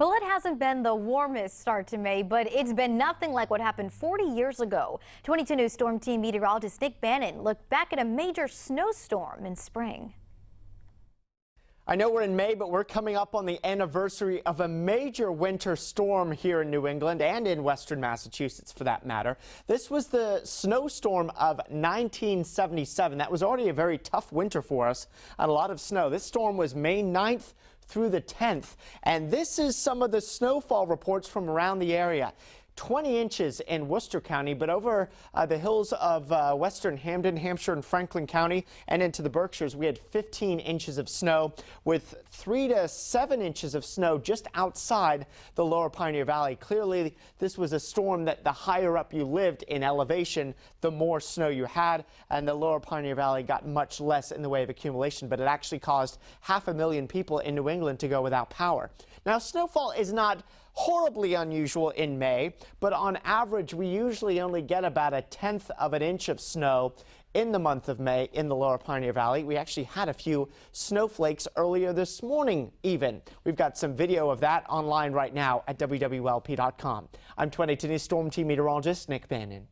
Well, it hasn't been the warmest start to May, but it's been nothing like what happened 40 years ago. 22 News Storm Team meteorologist Nick Bannon looked back at a major snowstorm in spring. I know we're in May, but we're coming up on the anniversary of a major winter storm here in New England and in western Massachusetts, for that matter. This was the snowstorm of 1977. That was already a very tough winter for us and a lot of snow. This storm was May 9th through the 10th, and this is some of the snowfall reports from around the area. 20 inches in Worcester County, but over the hills of western Hamden, Hampshire, and Franklin County and into the Berkshires, we had 15 inches of snow with 3 to 7 inches of snow just outside the lower Pioneer Valley. Clearly, this was a storm that the higher up you lived in elevation, the more snow you had, and the lower Pioneer Valley got much less in the way of accumulation, but it actually caused 500,000 people in New England to go without power. Now, snowfall is not horribly unusual in May, but on average, we usually only get about 1/10 of an inch of snow in the month of May in the lower Pioneer Valley. We actually had a few snowflakes earlier this morning even. We've got some video of that online right now at wwlp.com. I'm 22 News Storm Team meteorologist Nick Bannon.